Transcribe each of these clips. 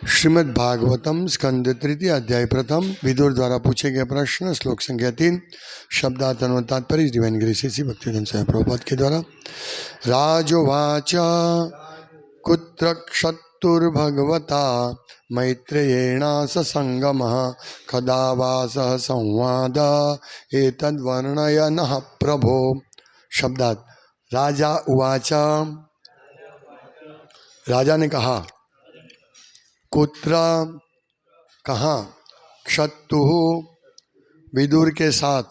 श्रीमद् भागवतम स्कंद तृतीय अध्याय प्रथम विदुर द्वारा पूछे गए प्रश्न श्लोक संख्या 3 शब्दार्थ और तात्पर्य डिवाइन ग्रेस श्री भक्तिवेदांत स्वामी प्रभुपाद के द्वारा। राजोवाच कुत्र क्षत्तुर्भगवता मैत्रेयेण ससंगमः कदा वा सह संवाद एतद्वर्णय नः प्रभो। शब्दार्थ। राजा उवाच, राजा ने कहा, कुत्र कहाँ, क्षत्तु विदुर के साथ,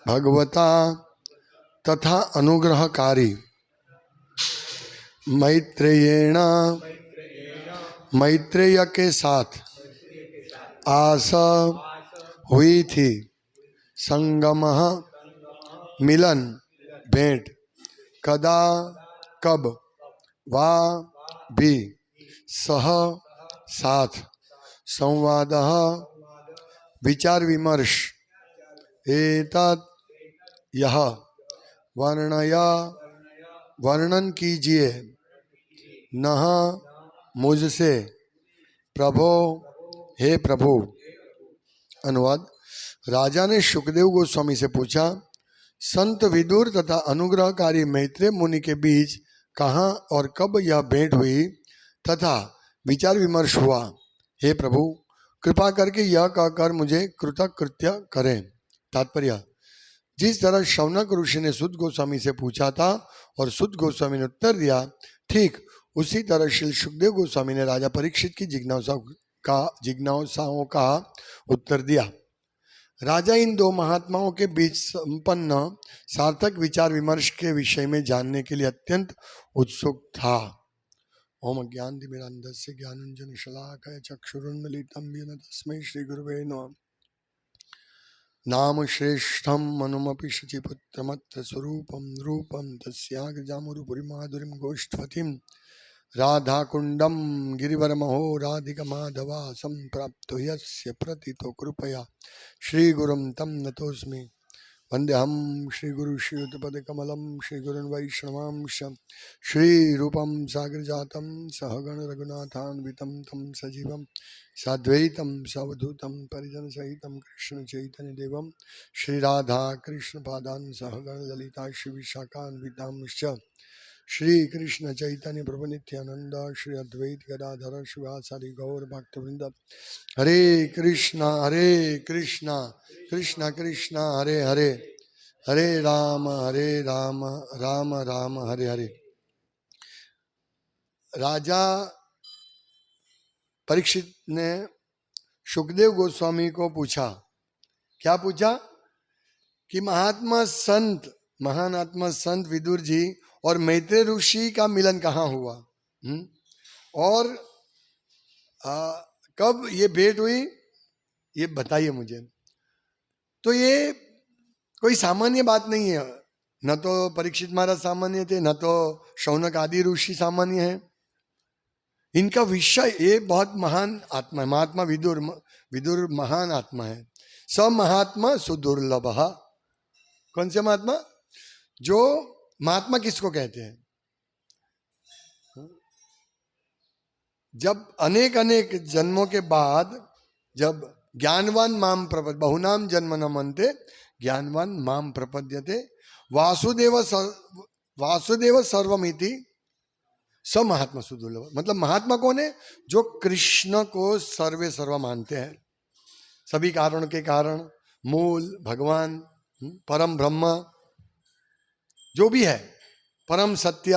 भगवता तथा अनुग्रहकारी, मैत्रेयेण मैत्रेय के साथ आस हुई थी, संगमः मिलन भेंट, कदा कब, वा भी, सह साथ, संवाद विचार विमर्श, एतत् यह, वर्णया वर्णन कीजिए, नह मुझसे, प्रभो हे प्रभु। अनुवाद। राजा ने शुकदेव गोस्वामी से पूछा, संत विदुर तथा अनुग्रहकारी मैत्रेय मुनि के बीच कहाँ और कब यह भेंट हुई तथा विचार विमर्श हुआ। हे प्रभु, कृपा करके यह कहकर मुझे कृतकृत्य करें। तात्पर्य। जिस तरह शौनक ऋषि ने सुत गोस्वामी से पूछा था और सुत गोस्वामी ने उत्तर दिया, ठीक उसी तरह श्री सुखदेव गोस्वामी ने राजा परीक्षित की जिज्ञासाओं का उत्तर दिया। राजा इन दो महात्माओं के बीच संपन्न सार्थक विचार विमर्श के विषय में जानने के लिए अत्यंत उत्सुक था। ओम ज्ञानतिमिरान्धस्य ज्ञानाञ्जनशलाकया चक्षुरुन्मीलितं येन तस्मै श्रीगुरुवे नमः। नाम श्रेष्ठं मनुमपि शचीपुत्रमत्र स्वरूपं रूपं तस्याग्रजामुरुपुरीमाधुरीं गोष्ठवतीं राधाकुण्डं गिरिवरमहो राधिकमाधवा सम्प्राप्तो यस्य प्रतितो कृपया श्रीगुरुं तं नतोऽस्मि। वन्देऽहं श्रीगुरु श्रीयुतपदकमलं श्रीगुरुन् वैष्णवांश श्रीरूपं साग्रजातं सहगण रघुनाथान्वितं तं सजीवं साद्वैतं सवधूतं परिजनसहितं कृष्णचैतन्यदेवं श्रीराधा कृष्णपादान् सहगण ललिता श्रीविशाखान्वितांश्च श्रीकृष्ण चैतन्य प्रभु नित्यानंद श्री अद्वैत गदाधर शिवासादि गौर भक्तवृंद। हरे कृष्णा कृष्णा कृष्णा हरे हरे, हरे राम राम राम हरे हरे। राजा परीक्षित ने शुकदेव गोस्वामी को पूछा, क्या पूछा कि महात्मा संत, महान आत्मा संत विदुर जी और मैत्रेय ऋषि का मिलन कहाँ हुआ, और कब ये भेंट हुई, ये बताइए मुझे। तो ये कोई सामान्य बात नहीं है, न तो परीक्षित महाराज सामान्य थे, न तो शौनक आदि ऋषि सामान्य है। इनका विषय, ये बहुत महान आत्मा है। महात्मा विदुर, विदुर महान आत्मा है। स महात्मा सुदुर्लभ। कौन से महात्मा? जो महात्मा किसको कहते हैं? जब अनेक अनेक जन्मों के बाद जब ज्ञानवान माम प्रपद, बहुनाम जन्म न मनते ज्ञानवान माम प्रपद्यते वासुदेव सर्वमिति स महात्मा सुदुर्लभ। मतलब महात्मा कौन है? जो कृष्ण को सर्वे सर्व मानते हैं, सभी कारणों के कारण, मूल भगवान, परम ब्रह्म जो भी है, परम सत्य,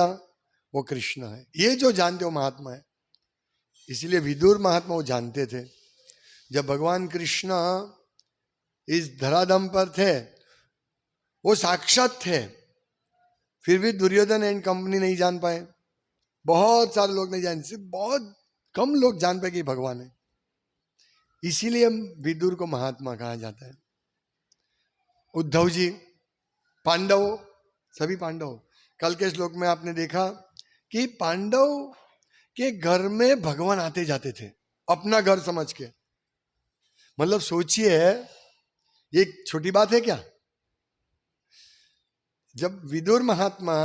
वो कृष्ण है। ये जो जानते हो महात्मा है। इसलिए विदुर महात्मा वो जानते थे। जब भगवान कृष्ण इस धराधाम पर थे, वो साक्षात थे, फिर भी दुर्योधन एंड कंपनी नहीं जान पाए। बहुत सारे लोग नहीं जान, सिर्फ बहुत कम लोग जान पाए कि भगवान है। इसीलिए विदुर को महात्मा कहा जाता है। उद्धव जी, पांडव, सभी पांडव, कल के श्लोक में आपने देखा कि पांडव के घर में भगवान आते जाते थे, अपना घर समझ के। मतलब सोचिए, ये छोटी बात है क्या? जब विदुर महात्मा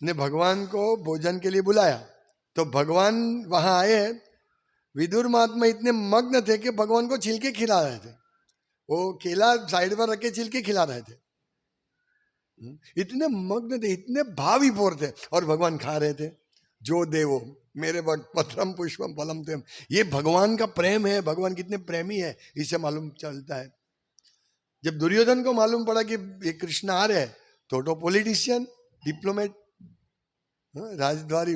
ने भगवान को भोजन के लिए बुलाया, तो भगवान वहां आए विदुर महात्मा इतने मग्न थे कि भगवान को छिलके खिला रहे थे, वो केला साइड पर रख के छिलके खिला रहे थे। इतने मग्न थे, इतने भावीपूर्ण थे, और भगवान खा रहे थे। जो देवो मेरे भक्त पत्रम पुष्पम फलम तेम, ये भगवान का प्रेम है, भगवान कितने प्रेमी है, इससे मालूम चलता है। जब दुर्योधन को मालूम पड़ा कि ये कृष्ण आ रहे हैं, तो पॉलिटिशियन, डिप्लोमेट, राजद्वारी,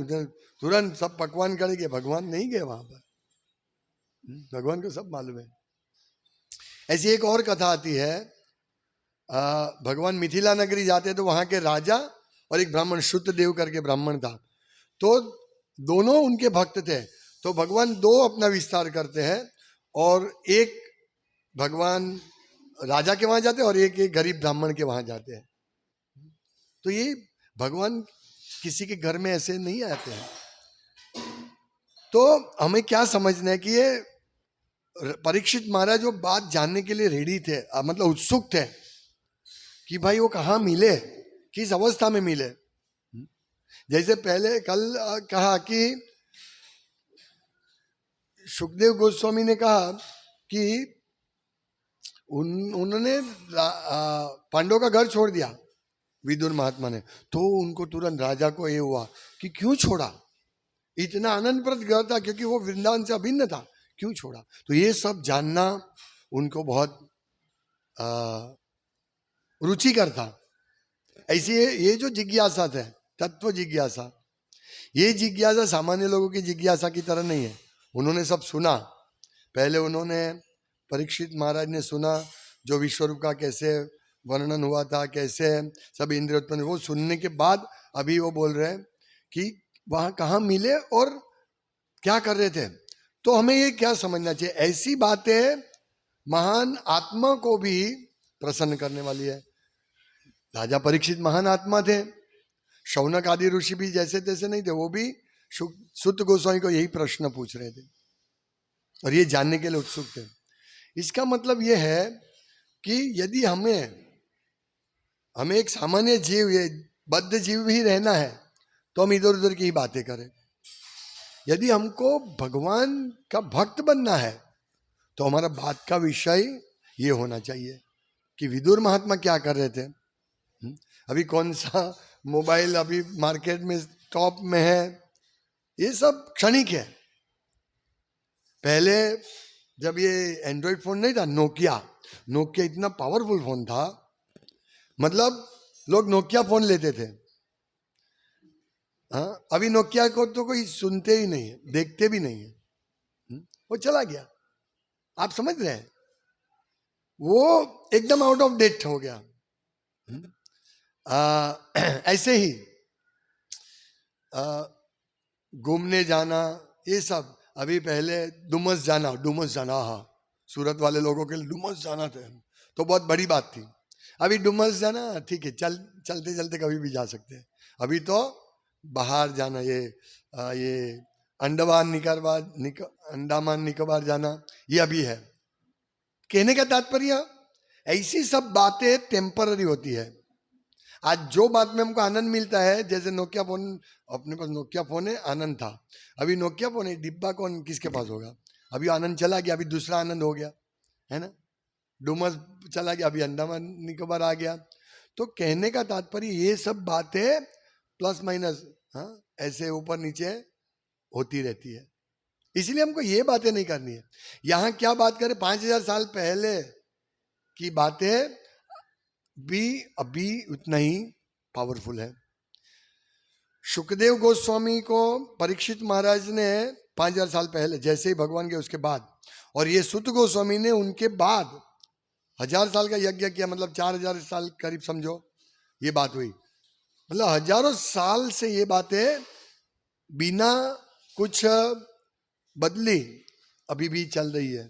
तुरंत सब पकवान करेंगे, भगवान नहीं गए वहां पर, भगवान को सब मालूम है। ऐसी एक और कथा आती है, भगवान मिथिला नगरी जाते तो वहां के राजा और एक ब्राह्मण, शुद्धदेव करके ब्राह्मण था, तो दोनों उनके भक्त थे। तो भगवान दो अपना विस्तार करते हैं, और एक भगवान राजा के वहां जाते हैं और एक गरीब ब्राह्मण के वहां जाते हैं। तो ये भगवान किसी के घर में ऐसे नहीं आते हैं। तो हमें क्या समझना है कि ये परीक्षित महाराज जो बात जानने के लिए रेडी थे, मतलब उत्सुक थे कि भाई वो कहाँ मिले, किस अवस्था में मिले। जैसे पहले कल कहा कि सुखदेव गोस्वामी ने कहा कि उन्होंने पांडवों का घर छोड़ दिया विदुर महात्मा ने, तो उनको तुरंत राजा को ये हुआ कि क्यों छोड़ा, इतना आनंदप्रद घर था, क्योंकि वो वृंदावन से अभिन्न था, क्यों छोड़ा। तो ये सब जानना उनको बहुत रुचिकर था। ऐसी ये जो जिज्ञासा है, तत्व जिज्ञासा, ये जिज्ञासा सामान्य लोगों की जिज्ञासा की तरह नहीं है। उन्होंने सब सुना, पहले उन्होंने परीक्षित महाराज ने सुना जो विश्वरूप का कैसे वर्णन हुआ था, कैसे सब इंद्रिय उत्पन्न, वो सुनने के बाद अभी वो बोल रहे हैं कि वहां कहाँ मिले और क्या कर रहे थे। तो हमें ये क्या समझना चाहिए, ऐसी बातें महान आत्मा को भी प्रसन्न करने वाली है। राजा परीक्षित महान आत्मा थे, शौनक आदि ऋषि भी जैसे तैसे नहीं थे, वो भी सुत गोस्वामी को यही प्रश्न पूछ रहे थे और ये जानने के लिए उत्सुक थे। इसका मतलब ये है कि यदि हमें एक सामान्य जीव, ये बद्ध जीव भी रहना है, तो हम इधर उधर की ही बातें करें। यदि हमको भगवान का भक्त बनना है, तो हमारा बात का विषय ये होना चाहिए कि विदुर महात्मा क्या कर रहे थे, अभी कौन सा मोबाइल अभी मार्केट में टॉप में है, ये सब क्षणिक है। पहले जब ये एंड्रॉइड फोन नहीं था, नोकिया इतना पावरफुल फोन था, मतलब लोग नोकिया फोन लेते थे। हाँ, अभी नोकिया को तो कोई सुनते ही नहीं है, देखते भी नहीं है, वो चला गया। आप समझ रहे हैं, वो एकदम आउट ऑफ डेट हो गया। ऐसे ही घूमने जाना, ये सब, अभी पहले डुमस जाना, हाँ, सूरत वाले लोगों के लिए डुमस जाना था तो बहुत बड़ी बात थी। अभी डुमस जाना ठीक है, चलते चलते कभी भी जा सकते हैं। अभी तो बाहर जाना, ये अंडमान निकोबार जाना, ये अभी है। कहने का तात्पर्य, ऐसी सब बातें टेम्पररी होती है। आज जो बात में हमको आनंद मिलता है, जैसे नोकिया फोन, अपने पास नोकिया फोन है, आनंद था, अभी नोकिया फोन है, डिब्बा कौन किसके पास होगा, अभी आनंद चला गया, अभी दूसरा आनंद हो गया, है ना। डुमस चला गया, अभी अंडमान निकोबार आ गया। तो कहने का तात्पर्य, ये सब बातें प्लस माइनस, हाँ, ऐसे ऊपर नीचे होती रहती है। इसलिए हमको ये बातें नहीं करनी है। यहाँ क्या बात करें, 5000 साल पहले की बातें भी अभी उतना ही पावरफुल है। सुखदेव गोस्वामी को परीक्षित महाराज ने 5000 साल पहले, जैसे ही भगवान गए उसके बाद, और ये सुत गोस्वामी ने उनके बाद 1000 साल का यज्ञ किया, मतलब 4000 साल करीब समझो ये बात हुई। मतलब हजारों साल से ये बातें बिना कुछ बदली अभी भी चल रही है।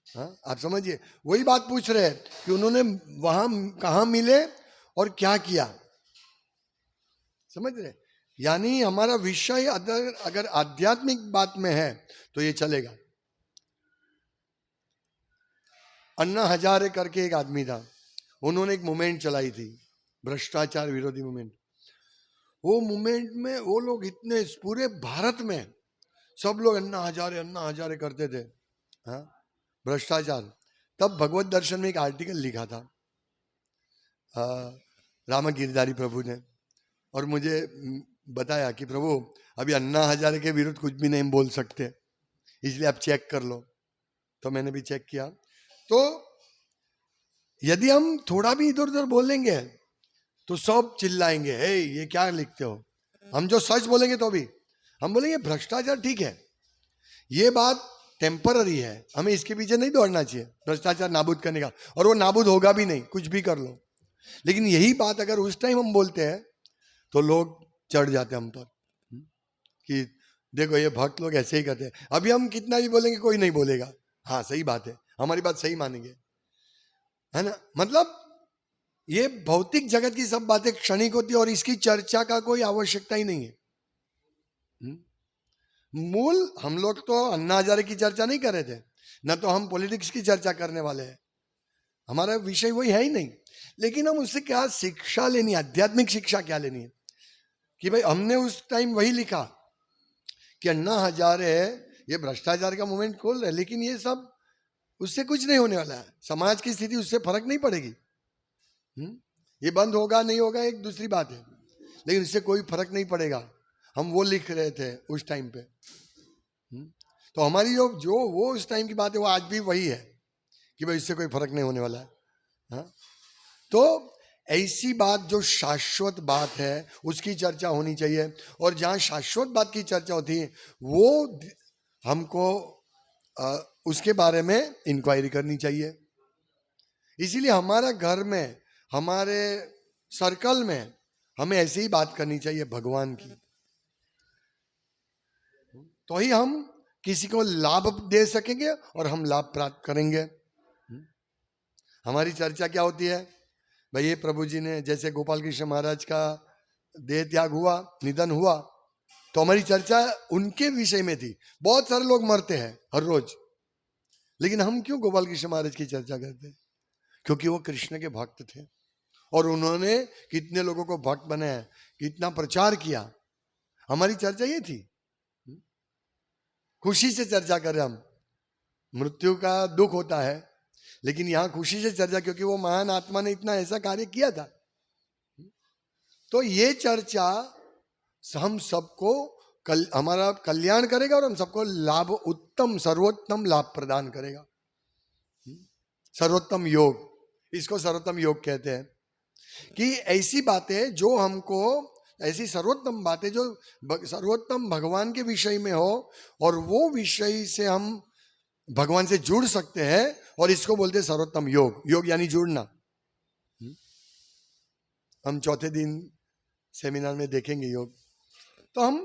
हाँ, आप समझिए, वही बात पूछ रहे हैं कि उन्होंने वहां कहा मिले और क्या किया, समझ रहे। यानी हमारा विषय अगर आध्यात्मिक बात में है तो ये चलेगा। अन्ना हजारे करके एक आदमी था, उन्होंने एक मूवमेंट चलाई थी, भ्रष्टाचार विरोधी मूवमेंट। वो मूवमेंट में वो लोग इतने, पूरे भारत में सब लोग अन्ना हजारे करते थे, हाँ, भ्रष्टाचार। तब भगवत दर्शन में एक आर्टिकल लिखा था रामा गिरधारी प्रभु ने, और मुझे बताया कि प्रभु अभी अन्ना हजारे के विरुद्ध कुछ भी नहीं बोल सकते, इसलिए आप चेक कर लो। तो मैंने भी चेक किया। तो यदि हम थोड़ा भी इधर उधर बोलेंगे तो सब चिल्लाएंगे, हे ये क्या लिखते हो। हम जो सच बोलेंगे तो भी हम बोलेंगे भ्रष्टाचार ठीक है, ये बात टेम्पररी है, हमें इसके पीछे नहीं दौड़ना चाहिए भ्रष्टाचार नाबूद करने का, और वो नाबूद होगा भी नहीं, कुछ भी कर लो। लेकिन यही बात अगर उस टाइम हम बोलते हैं तो लोग चढ़ जाते हैं हम पर कि देखो ये भक्त लोग ऐसे ही करते हैं। अभी हम कितना भी बोलेंगे कोई नहीं बोलेगा, हाँ सही बात है, हमारी बात सही मानेंगे, है ना। मतलब ये भौतिक जगत की सब बातें क्षणिक होती है और इसकी चर्चा का कोई आवश्यकता ही नहीं है। मूल हम लोग तो अन्ना हजारे की चर्चा नहीं कर रहे थे, न तो हम पॉलिटिक्स की चर्चा करने वाले हैं, हमारा विषय वही है ही नहीं। लेकिन हम उससे क्या शिक्षा लेनी है, आध्यात्मिक शिक्षा क्या लेनी है, कि भाई हमने उस टाइम वही लिखा कि अन्ना हजारे ये भ्रष्टाचार का मूवमेंट खोल रहे, लेकिन ये सब उससे कुछ नहीं होने वाला है, समाज की स्थिति उससे फर्क नहीं पड़ेगी। ये बंद होगा नहीं होगा एक दूसरी बात है, लेकिन इससे कोई फर्क नहीं पड़ेगा। हम वो लिख रहे थे उस टाइम पे। तो हमारी जो वो उस टाइम की बात है वो आज भी वही है कि भाई इससे कोई फर्क नहीं होने वाला है। हाँ? तो ऐसी बात जो शाश्वत बात है उसकी चर्चा होनी चाहिए, और जहाँ शाश्वत बात की चर्चा होती है वो हमको उसके बारे में इंक्वायरी करनी चाहिए। इसीलिए हमारा घर में, हमारे सर्कल में हमें ऐसी ही बात करनी चाहिए भगवान की, तो ही हम किसी को लाभ दे सकेंगे और हम लाभ प्राप्त करेंगे। हमारी चर्चा क्या होती है, भाई ये प्रभु जी ने, जैसे गोपाल कृष्ण महाराज का देह त्याग हुआ, निधन हुआ, तो हमारी चर्चा उनके विषय में थी। बहुत सारे लोग मरते हैं हर रोज, लेकिन हम क्यों गोपाल कृष्ण महाराज की चर्चा करते हैं? क्योंकि वो कृष्ण के भक्त थे और उन्होंने कितने लोगों को भक्त बनाया, कितना प्रचार किया। हमारी चर्चा ये थी, खुशी से चर्चा करें हम। मृत्यु का दुख होता है, लेकिन यहां खुशी से चर्चा, क्योंकि वो महान आत्मा ने इतना ऐसा कार्य किया था। तो ये चर्चा हम सबको हमारा कल्याण करेगा और हम सबको लाभ, उत्तम सर्वोत्तम लाभ प्रदान करेगा। सर्वोत्तम योग, इसको सर्वोत्तम योग कहते हैं, कि ऐसी बातें जो हमको, ऐसी सर्वोत्तम बातें जो सर्वोत्तम भगवान के विषय में हो, और वो विषय से हम भगवान से जुड़ सकते हैं, और इसको बोलते हैं सर्वोत्तम योग। योग यानी जुड़ना। हम चौथे दिन सेमिनार में देखेंगे योग। तो हम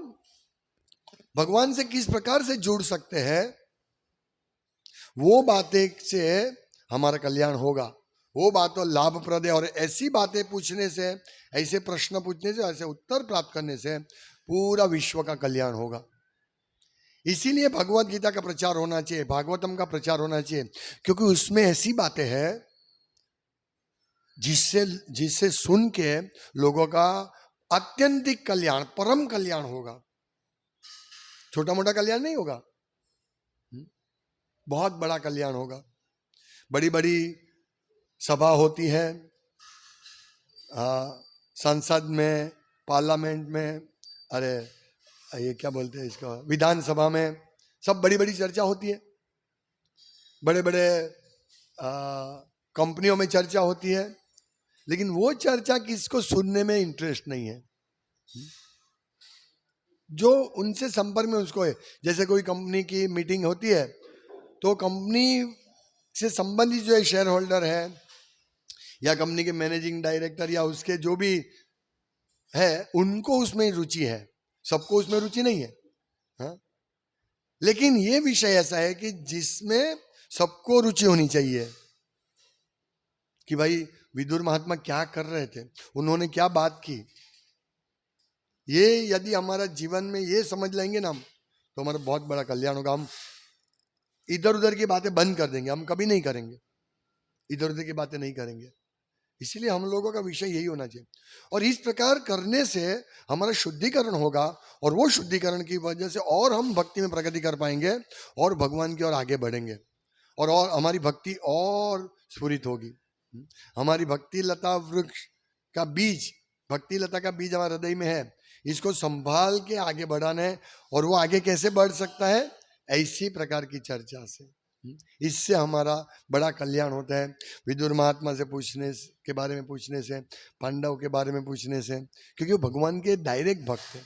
भगवान से किस प्रकार से जुड़ सकते हैं, वो बातें से हमारा कल्याण होगा, वो बात तो लाभप्रद है। और ऐसी बातें पूछने से, ऐसे प्रश्न पूछने से, ऐसे उत्तर प्राप्त करने से पूरा विश्व का कल्याण होगा। इसीलिए भगवत गीता का प्रचार होना चाहिए, भागवतम का प्रचार होना चाहिए, क्योंकि उसमें ऐसी बातें हैं जिससे सुन के लोगों का अत्यंतिक कल्याण, परम कल्याण होगा। छोटा मोटा कल्याण नहीं होगा, बहुत बड़ा कल्याण होगा। बड़ी बड़ी सभा होती है संसद में, पार्लियामेंट में, अरे ये क्या बोलते हैं इसका, विधानसभा में, सब बड़ी बड़ी चर्चा होती है। बड़े बड़े कंपनियों में चर्चा होती है, लेकिन वो चर्चा किसको सुनने में इंटरेस्ट नहीं है, जो उनसे संपर्क में उसको है। जैसे कोई कंपनी की मीटिंग होती है, तो कंपनी से संबंधित जो शेयर होल्डर है, या कंपनी के मैनेजिंग डायरेक्टर, या उसके जो भी है, उनको उसमें रुचि है, सबको उसमें रुचि नहीं है। हाँ? लेकिन ये विषय ऐसा है कि जिसमें सबको रुचि होनी चाहिए, कि भाई विदुर महात्मा क्या कर रहे थे, उन्होंने क्या बात की। ये यदि हमारा जीवन में ये समझ लेंगे ना हम, तो हमारा बहुत बड़ा कल्याण होगा। हम इधर उधर की बातें बंद कर देंगे, हम कभी नहीं करेंगे, इधर उधर की बातें नहीं करेंगे। इसलिए हम लोगों का विषय यही होना चाहिए। और इस प्रकार करने से हमारा शुद्धिकरण होगा, और वो शुद्धिकरण की वजह से और हम भक्ति में प्रगति कर पाएंगे और भगवान की ओर आगे बढ़ेंगे, और हमारी भक्ति और स्फुरित होगी। हमारी भक्ति लता वृक्ष का बीज, भक्ति लता का बीज हमारे हृदय में है, इसको संभाल के आगे बढ़ाना है। और वो आगे कैसे बढ़ सकता है? ऐसी प्रकार की चर्चा से। इससे हमारा बड़ा कल्याण होता है। विदुर महात्मा से पूछने के बारे में पूछने से, पांडव के बारे में पूछने से, क्योंकि वो भगवान के डायरेक्ट भक्त है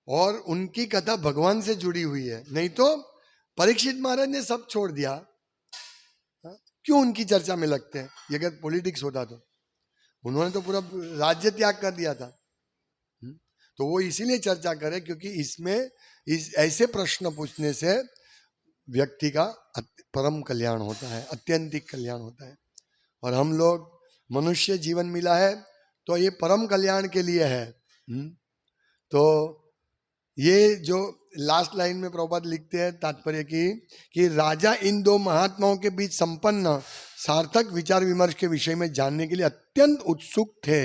और उनकी कथा भगवान से जुड़ी हुई है। नहीं तो परीक्षित महाराज ने सब छोड़ दिया, क्यों उनकी चर्चा में लगते हैं? ये अगर पॉलिटिक्स होता तो उन्होंने तो पूरा राज्य त्याग कर दिया था। तो वो इसीलिए चर्चा करे क्योंकि इसमें इस ऐसे प्रश्न पूछने से व्यक्ति का परम कल्याण होता है, अत्यंतिक कल्याण होता है। और हम लोग मनुष्य जीवन मिला है तो ये परम कल्याण के लिए है। तो ये जो लास्ट लाइन में प्रभुपाद लिखते हैं तात्पर्य कि राजा इन दो महात्माओं के बीच संपन्न सार्थक विचार विमर्श के विषय में जानने के लिए अत्यंत उत्सुक थे।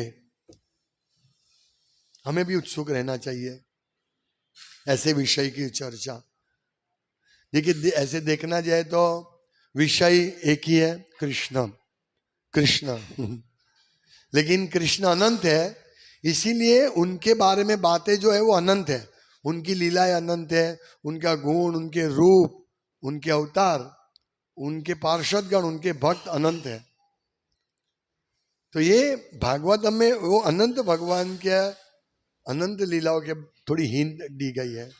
हमें भी उत्सुक रहना चाहिए ऐसे विषय की चर्चा। देखिए, ऐसे देखना जाए तो विषय एक ही है, कृष्ण कृष्ण लेकिन कृष्ण अनंत है, इसीलिए उनके बारे में बातें जो है वो अनंत है, उनकी लीलाएं अनंत है, उनका गुण, उनके रूप, उनके अवतार, उनके पार्षदगण, उनके भक्त अनंत है। तो ये भागवतम में वो अनंत भगवान के अनंत लीलाओं के थोड़ी हिंट दी गई है।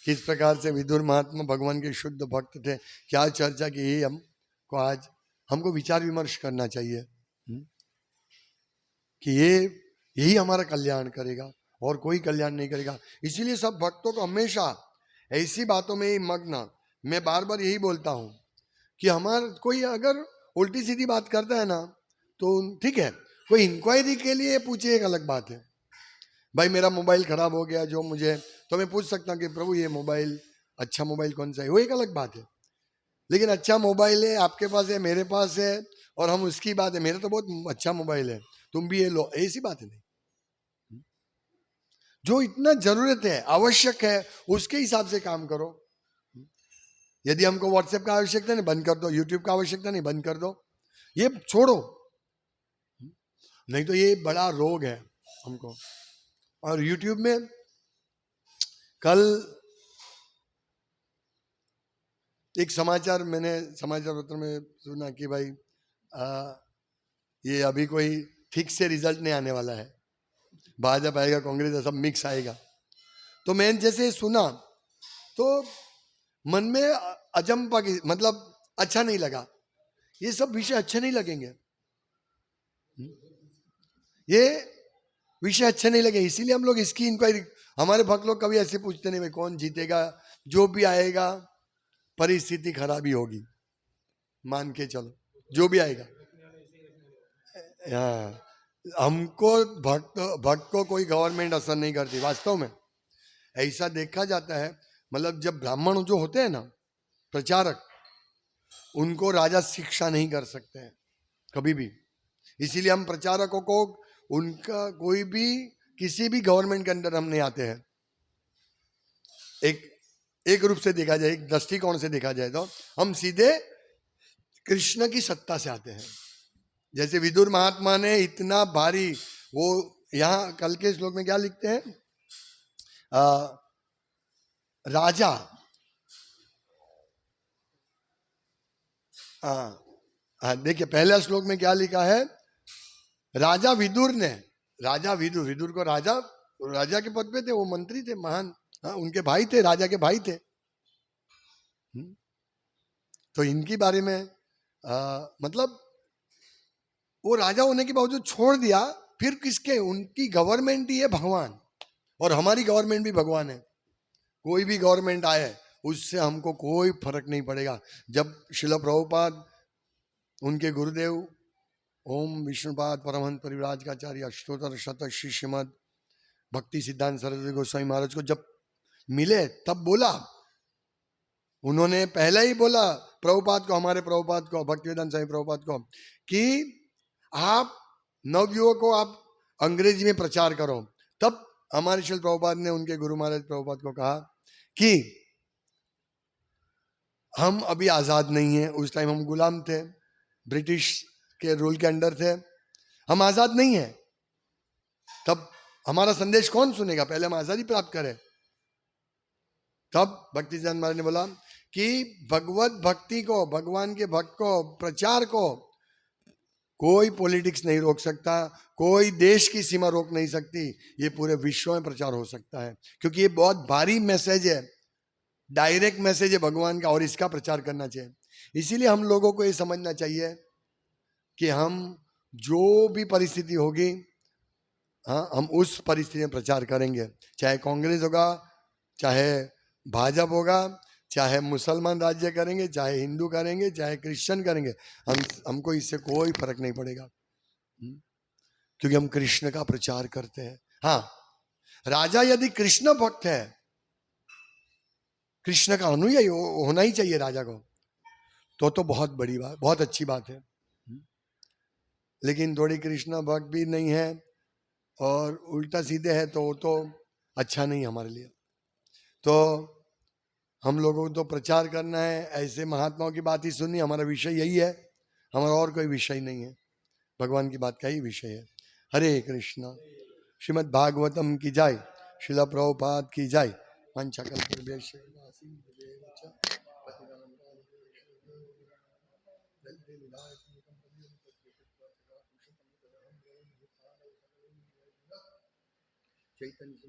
किस प्रकार से विदुर महात्मा भगवान के शुद्ध भक्त थे, क्या चर्चा की, यही हमको आज हमको विचार विमर्श करना चाहिए कि यही हमारा कल्याण करेगा और कोई कल्याण नहीं करेगा। इसीलिए सब भक्तों को हमेशा ऐसी बातों में ही मग्न, मैं बार बार यही बोलता हूं कि हमारा कोई अगर उल्टी सीधी बात करता है ना तो ठीक है, कोई इंक्वायरी के लिए पूछे, एक अलग बात है। भाई मेरा मोबाइल खराब हो गया जो मुझे, तो मैं पूछ सकता हूँ कि प्रभु ये मोबाइल, अच्छा मोबाइल कौन सा है, वो एक अलग बात है। लेकिन अच्छा मोबाइल है, आपके पास है, मेरे पास है, और हम उसकी बात है, मेरा तो बहुत अच्छा मोबाइल है, तुम भी ये लो, ऐसी बात है नहीं। जो इतना जरूरत है, आवश्यक है, उसके हिसाब से काम करो। यदि हमको व्हाट्सएप का आवश्यकता नहीं, बंद कर दो, यूट्यूब का आवश्यकता नहीं, बंद कर दो, ये छोड़ो, नहीं तो ये बड़ा रोग है हमको। और यूट्यूब में कल एक समाचार, मैंने समाचार पत्र में सुना कि भाई ये अभी कोई ठीक से रिजल्ट नहीं आने वाला है, भाजपा आएगा, कांग्रेस, सब मिक्स आएगा। तो मैंने जैसे सुना तो मन में अजंपा की, मतलब अच्छा नहीं लगा। ये सब विषय अच्छे नहीं लगेंगे, ये विषय अच्छे नहीं लगे, इसीलिए हम लोग इसकी इंक्वायरी, हमारे भक्त लोग कभी ऐसे पूछते नहीं भाई कौन जीतेगा, जो भी आएगा परिस्थिति खराब ही होगी, मान के चलो जो भी आएगा। हमको भक्त को कोई गवर्नमेंट असर नहीं करती वास्तव में, ऐसा देखा जाता है। मतलब जब ब्राह्मण जो होते हैं ना, प्रचारक, उनको राजा शिक्षा नहीं कर सकते हैं कभी भी, इसीलिए हम प्रचारकों को, उनका कोई भी किसी भी गवर्नमेंट के अंदर हम नहीं आते हैं। एक रूप से देखा जाए, एक दृष्टिकोण से देखा जाए तो हम सीधे कृष्ण की सत्ता से आते हैं। जैसे विदुर महात्मा ने इतना भारी, वो यहाँ कल के श्लोक में क्या लिखते हैं, राजा, देखिए पहला श्लोक में क्या लिखा है, राजा विदुर ने, राजा विदुर को राजा के पद पे थे, वो मंत्री थे महान, उनके भाई थे, राजा के भाई थे। तो इनके बारे में मतलब वो राजा होने के बावजूद छोड़ दिया, फिर किसके, उनकी गवर्नमेंट ही है भगवान, और हमारी गवर्नमेंट भी भगवान है। कोई भी गवर्नमेंट आए उससे हमको कोई फर्क नहीं पड़ेगा। जब श्रील प्रभुपाद, उनके गुरुदेव ओम विष्णुपाद परमहंस परिव्राजकाचार्य अष्टोत्तर शत श्री श्रीमद भक्ति सिद्धांत सरस्वती गोस्वामी महाराज को जब मिले, तब बोला, उन्होंने पहले ही बोला प्रभुपाद को, हमारे प्रभुपाद को, भक्तिवेदांत स्वामी प्रभुपाद को, कि आप नवयुवक को आप अंग्रेजी में प्रचार करो। तब हमारे श्रील प्रभुपाद ने उनके गुरु महाराज प्रभुपाद को कहा कि हम अभी आजाद नहीं है, उस टाइम हम गुलाम थे, ब्रिटिश के रूल के अंडर थे, हम आजाद नहीं है। तब हमारा संदेश कौन सुनेगा, पहले हम आजादी प्राप्त करें। तब भक्ति सिद्धांत महाराज ने बोला कि भगवत भक्ति को, भगवान के भक्त को, प्रचार को कोई पॉलिटिक्स नहीं रोक सकता, कोई देश की सीमा रोक नहीं सकती, ये पूरे विश्व में प्रचार हो सकता है, क्योंकि ये बहुत भारी मैसेज है, डायरेक्ट मैसेज है भगवान का, और इसका प्रचार करना चाहिए। इसीलिए हम लोगों को ये समझना चाहिए कि हम जो भी परिस्थिति होगी, हाँ, हम उस परिस्थिति में प्रचार करेंगे, चाहे कांग्रेस होगा, चाहे भाजपा होगा, चाहे मुसलमान राज्य करेंगे, चाहे हिंदू करेंगे, चाहे क्रिश्चियन करेंगे, हमको इससे कोई फर्क नहीं पड़ेगा, क्योंकि हम कृष्ण का प्रचार करते हैं। हाँ, राजा यदि कृष्ण भक्त है, कृष्ण का अनुयायी होना ही चाहिए राजा को, तो बहुत बड़ी बात, बहुत अच्छी बात है। लेकिन थोड़ी कृष्ण भक्त भी नहीं है और उल्टा सीधे है, तो वो तो अच्छा नहीं हमारे लिए। तो हम लोगों को तो प्रचार करना है, ऐसे महात्माओं की बात ही सुननी, हमारा विषय यही है, हमारा और कोई विषय नहीं है, भगवान की बात का ही विषय है। हरे कृष्णा। श्रीमद् भागवतम की जय, श्रील प्रभुपाद की जय। चैतन्य